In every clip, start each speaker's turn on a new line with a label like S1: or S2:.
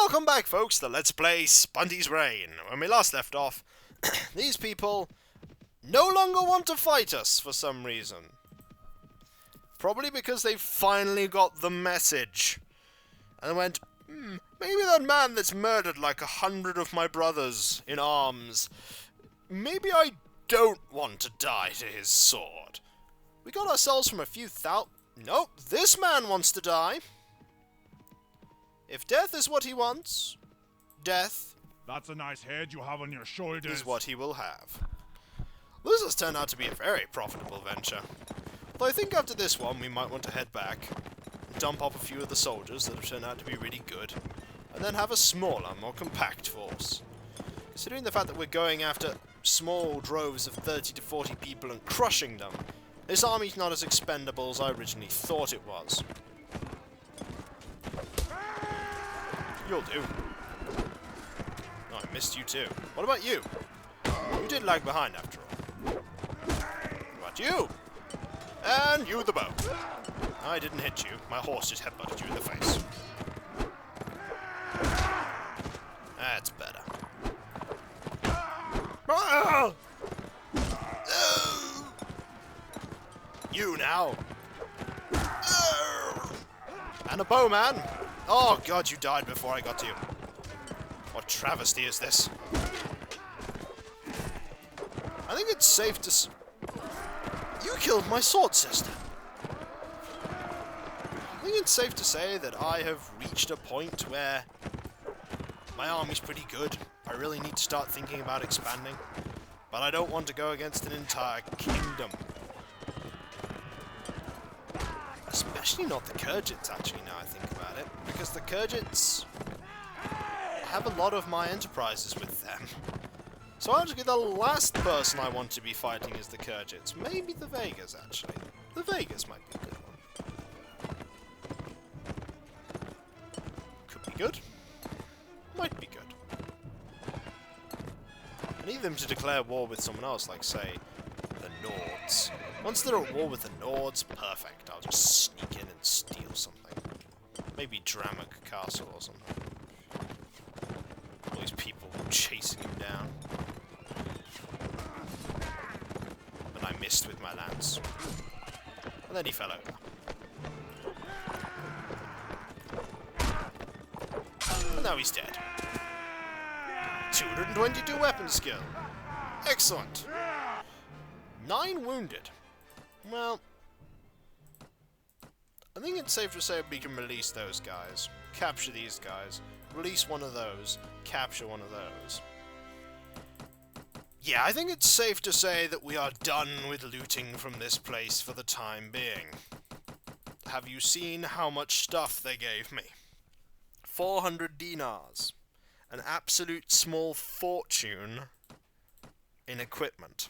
S1: Welcome back, folks, to Let's Play Spunty's Reign. When we last left off, these people no longer want to fight us for some reason. Probably because they finally got the message. And went, maybe that man that's murdered like 100 of my brothers in arms, maybe I don't want to die to his sword. We got ourselves from a few Nope, this man wants to die. If death is what he wants, death...
S2: That's a nice head you have on your shoulders.
S1: ...is what he will have. This has turned out to be a very profitable venture. Though I think after this one we might want to head back, dump off a few of the soldiers that have turned out to be really good, and then have a smaller, more compact force. Considering the fact that we're going after small droves of 30 to 40 people and crushing them, this army's not as expendable as I originally thought it was. You'll do. Oh, I missed you too. What about you? You did lag behind after all. What about you? And you the bow. I didn't hit you. My horse just headbutted you in the face. That's better. Ah! You now. And a bowman. Oh god, you died before I got to you. What travesty is this? I think it's safe to You killed my sword sister. I think it's safe to say that I have reached a point where my army's pretty good. I really need to start thinking about expanding. But I don't want to go against an entire kingdom. Especially not the Kyrgyz, actually, now I think about it. Because the Kyrgyz have a lot of my enterprises with them. So actually the last person I want to be fighting is the Kyrgyz. Maybe the Vegas, actually. The Vegas might be a good one. Could be good. Might be good. I need them to declare war with someone else, like, say, the Nords. Once they're at war with the Nords, perfect. I'll just sneak in and steal something. Maybe Dramuk Castle or something. All these people chasing him down. But I missed with my lance. And then he fell over. And now he's dead. 222 weapon skill. Excellent. 9 wounded. Well, I think it's safe to say we can release those guys, capture these guys, release one of those, capture one of those. Yeah, I think it's safe to say that we are done with looting from this place for the time being. Have you seen how much stuff they gave me? 400 dinars. An absolute small fortune in equipment.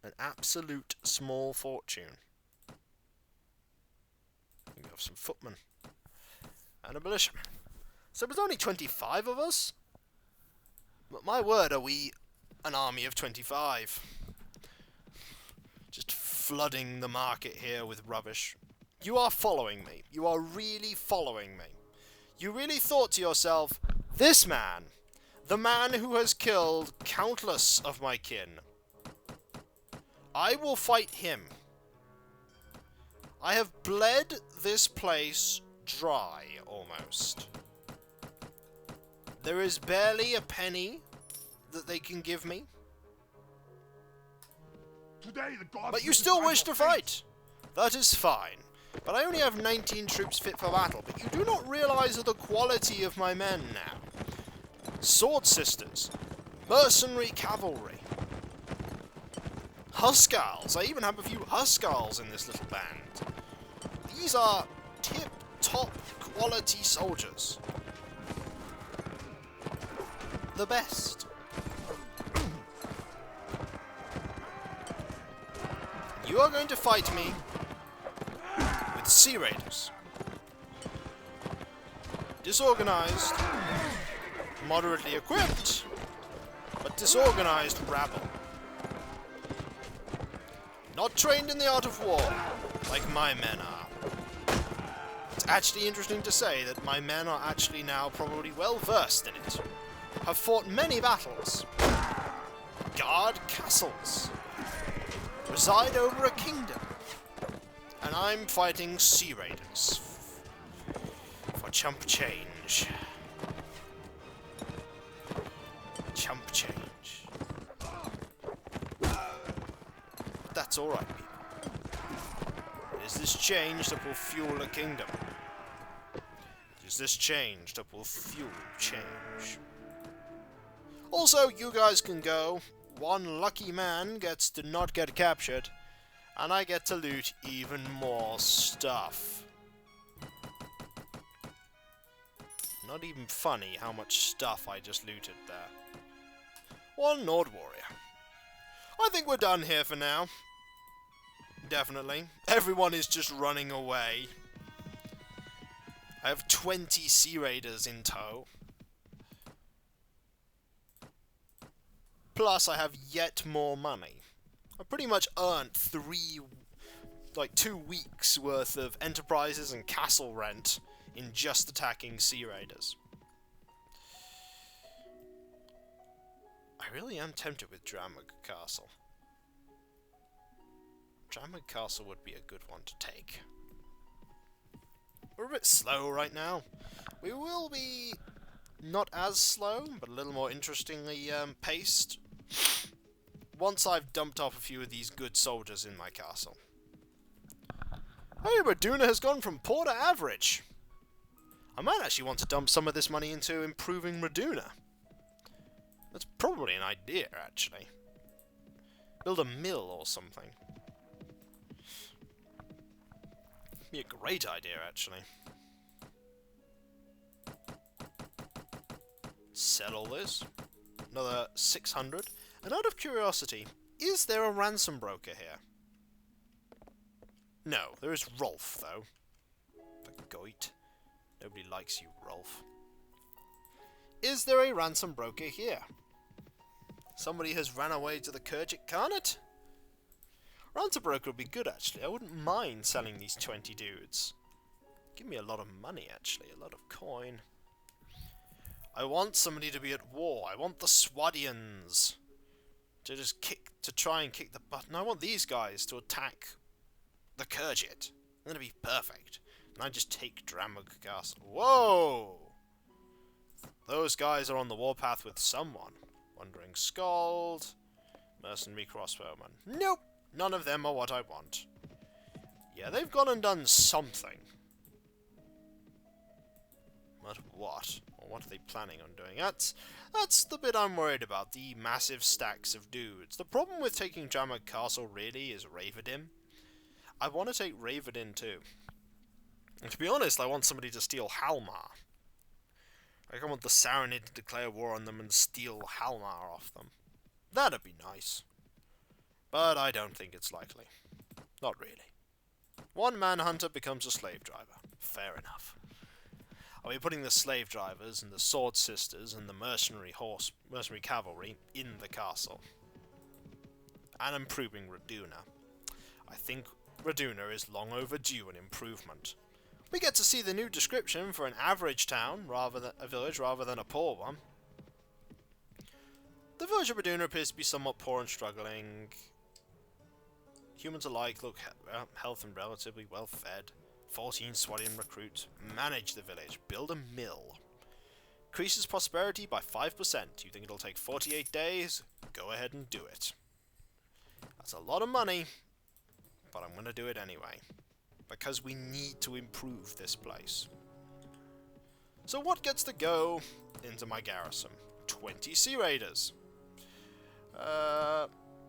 S1: An absolute small fortune. We have some footmen. And a militiaman. So there's only 25 of us? But my word, are we an army of 25? Just flooding the market here with rubbish. You are following me. You are really following me. You really thought to yourself, this man, the man who has killed countless of my kin, I will fight him. I have bled this place dry, almost. There is barely a penny that they can give me.
S2: Today, the gods
S1: But you still wish to fight. That is fine. But I only have 19 troops fit for battle. But you do not realize the quality of my men now. Sword sisters. Mercenary cavalry. Huskars. I even have a few Huskars in this little band. These are tip-top quality soldiers. The best. You are going to fight me with Sea Raiders. Disorganized, moderately equipped, but disorganized rabble. Not trained in the art of war, like my men are. It's actually interesting to say that my men are actually now probably well versed in it. Have fought many battles. Guard castles. Reside over a kingdom. And I'm fighting sea raiders. For chump change. Chump change. That's alright, people. It is this change that will fuel a kingdom. It is this change that will fuel change. Also, you guys can go. One lucky man gets to not get captured, and I get to loot even more stuff. Not even funny how much stuff I just looted there. One Nord Warrior. I think we're done here for now. Definitely. Everyone is just running away. I have 20 Sea Raiders in tow. Plus, I have yet more money. I pretty much earned 2 weeks worth of enterprises and castle rent in just attacking Sea Raiders. I really am tempted with Dramag Castle. Dramag Castle would be a good one to take. We're a bit slow right now. We will be not as slow, but a little more interestingly paced. Once I've dumped off a few of these good soldiers in my castle. Hey, Raduna has gone from poor to average. I might actually want to dump some of this money into improving Raduna. That's probably an idea, actually. Build a mill or something. Be a great idea, actually. Sell all this. Another 600. And out of curiosity, is there a ransom broker here? No, there is Rolf, though. The goit. Nobody likes you, Rolf. Is there a ransom broker here? Somebody has ran away to the Kurgic Khanate? Ransom broker would be good, actually. I wouldn't mind selling these 20 dudes. Give me a lot of money, actually. A lot of coin. I want somebody to be at war. I want the Swadians to try and kick the button. I want these guys to attack the Kurgit. That'd be perfect. And I just take Dramag Castle. Whoa! Those guys are on the warpath with someone. Wandering Scald. Mercenary Crossbowman. Nope! None of them are what I want. Yeah, they've gone and done something. But what? Or what are they planning on doing? That's the bit I'm worried about. The massive stacks of dudes. The problem with taking Dramag Castle really is Ravedim. I want to take Ravedim too. And to be honest, I want somebody to steal Halmar. Like, I want the Saranid to declare war on them and steal Halmar off them. That'd be nice. But I don't think it's likely. Not really. One manhunter becomes a slave driver. Fair enough. I'll be putting the slave drivers and the sword sisters and the mercenary cavalry in the castle. And improving Raduna. I think Raduna is long overdue an improvement. We get to see the new description for an average town, a village, rather than a poor one. The village of Raduna appears to be somewhat poor and struggling. Humans alike look healthy and relatively well fed. 14 Swadian recruits. Manage the village. Build a mill. Increases prosperity by 5%. You think it'll take 48 days? Go ahead and do it. That's a lot of money, but I'm going to do it anyway. Because we need to improve this place. So what gets to go into my garrison? 20 Sea Raiders.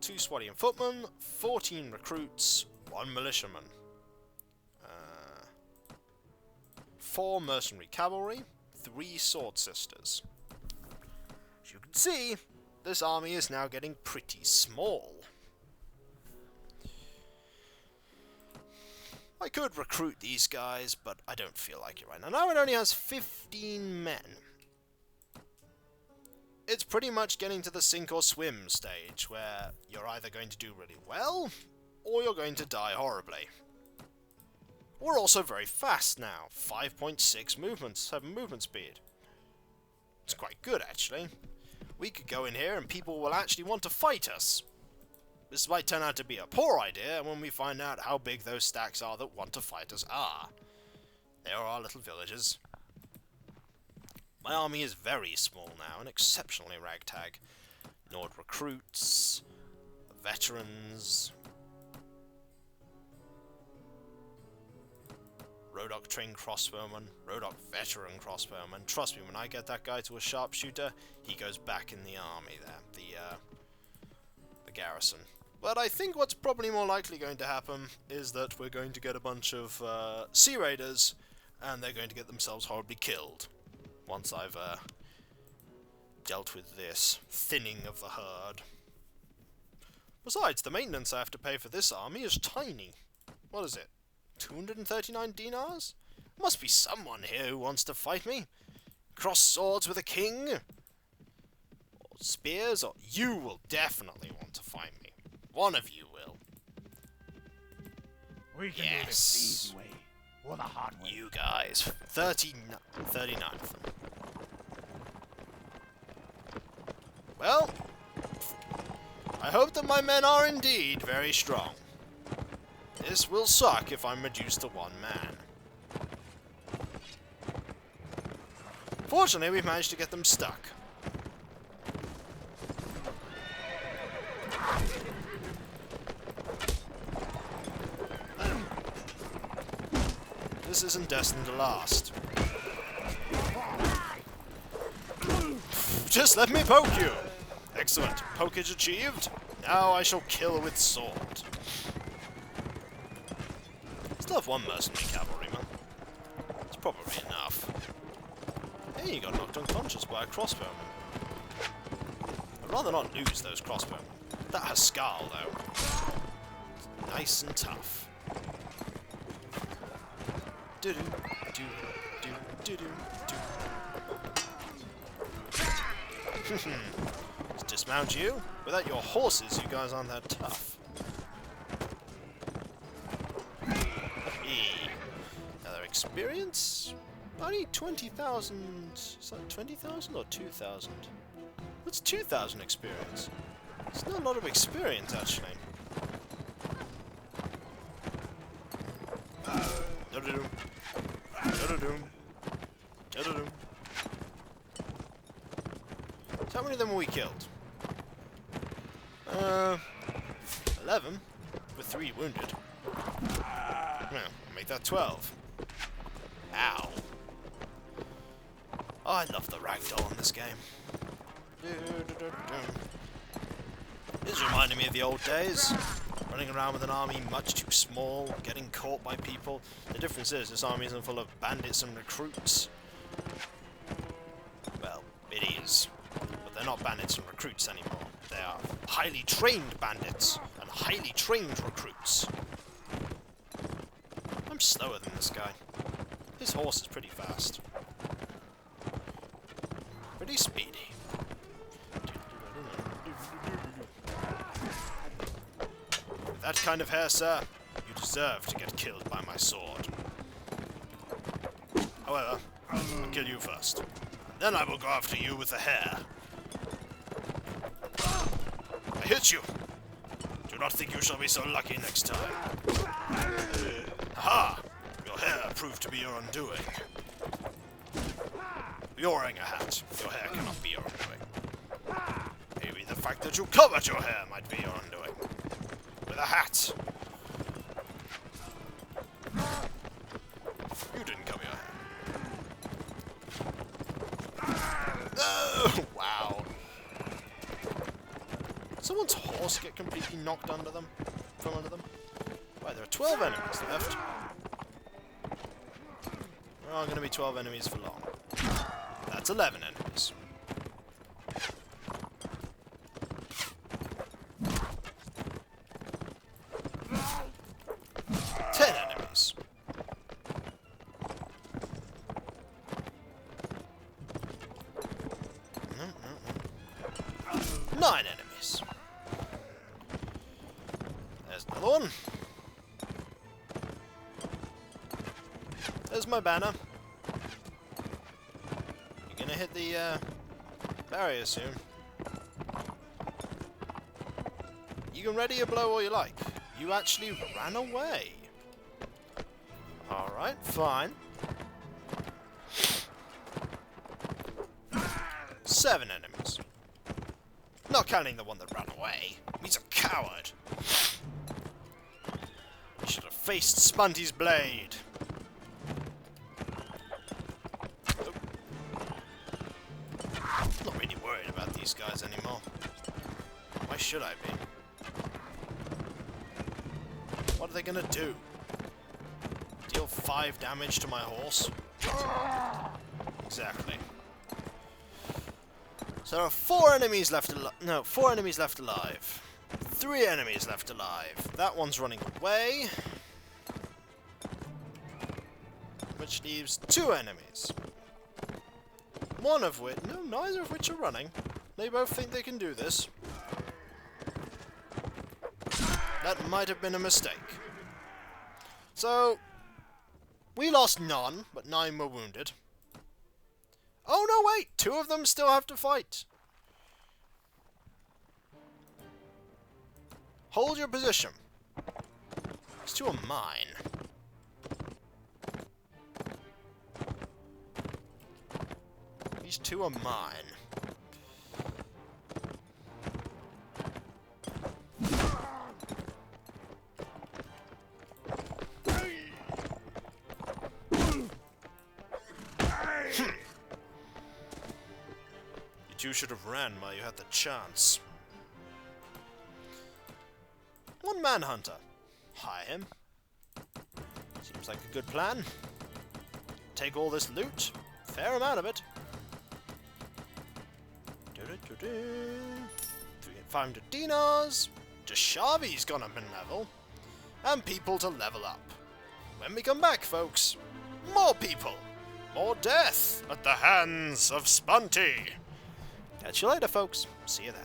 S1: 2 Swadian footmen, 14 recruits, 1 militiaman. 4 mercenary cavalry, 3 sword sisters. As you can see, this army is now getting pretty small. I could recruit these guys, but I don't feel like it right now. Now it only has 15 men. It's pretty much getting to the sink or swim stage, where you're either going to do really well, or you're going to die horribly. We're also very fast now. 5.6 movements, 7 movement speed. It's quite good, actually. We could go in here and people will actually want to fight us. This might turn out to be a poor idea when we find out how big those stacks are that want to fight us are. There are our little villages. My army is very small now and exceptionally ragtag. Nord recruits, veterans, Rodok trained crossbowman, Rodok veteran crossbowman. Trust me, when I get that guy to a sharpshooter, he goes back in the army there, the garrison. But I think what's probably more likely going to happen is that we're going to get a bunch of sea raiders, and they're going to get themselves horribly killed once I've dealt with this thinning of the herd. Besides, the maintenance I have to pay for this army is tiny. What is it? 239 dinars? Must be someone here who wants to fight me. Cross swords with a king? Or spears? Or you will definitely want to fight me. One of you will.
S2: We can do this the easy way, or the hard way.
S1: You guys. 39 of them. Well, I hope that my men are indeed very strong. This will suck if I'm reduced to one man. Fortunately, we've managed to get them stuck. This isn't destined to last. Just let me poke you! Excellent. Pokage achieved. Now I shall kill with sword. Still have one mercenary cavalryman. It's probably enough. Hey, you got knocked unconscious by a crossbowman. I'd rather not lose those crossbowmen. That has Scarl, though. Nice and tough. Do-do, do-do, do-do, do. Let's dismount you. Without your horses, you guys aren't that tough. Another experience? I need 20,000. Is that 20,000 or 2,000? That's 2,000 experience. It's not a lot of experience, actually. Do-do-do. Do-do-do. Do-do-do. So how many of them were we killed? 11, with 3 wounded. Well, make that 12. Ow. Oh, I love the ragdoll in this game. This reminded me of the old days. Running around with an army much too small, getting caught by people. The difference is this army isn't full of bandits and recruits. Well, it is. But they're not bandits and recruits anymore. They are highly trained bandits and highly trained recruits. I'm slower than this guy. His horse is pretty fast. Pretty speedy. With that kind of hair, sir, you deserve to get killed by my sword. However, I'll kill you first. Then I will go after you with the hair. I hit you! Do not think you shall be so lucky next time. Aha! Your hair proved to be your undoing. You're wearing a hat. Your hair cannot be your undoing. Maybe the fact that you covered your hair might be your undoing. With a hat. You didn't cover your hair. Oh, wow. Did someone's horse get completely knocked under them? From under them? Right, there are 12 enemies left. There aren't going to be 12 enemies for long. That's 11 enemies. Enemies. 9 enemies. There's another one. my banner. You're gonna hit the barrier soon. You can ready a blow all you like. You actually ran away. Alright, fine. 7 enemies. Not counting the one that ran away. He's a coward. He should have faced Spunty's blade. Oh. Not really worried about these guys anymore. Why should I be? What are they gonna do? Deal 5 damage to my horse? Exactly. So there are 4 enemies left alive. No, 4 enemies left alive. 3 enemies left alive. That one's running away. Which leaves 2 enemies. One of which... No, neither of which are running. They both think they can do this. That might have been a mistake. So... we lost none, but 9 were wounded. Oh no, wait! 2 of them still have to fight. Hold your position. These 2 are mine. These 2 are mine. You should have ran while you had the chance. 1 manhunter. Hire him. Seems like a good plan. Take all this loot. Fair amount of it. 500 dinars. Jashavi's gone up in level. And people to level up. When we come back, folks, more people. More death at the hands of Spunty. Catch you later, folks. See you then.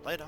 S1: Later.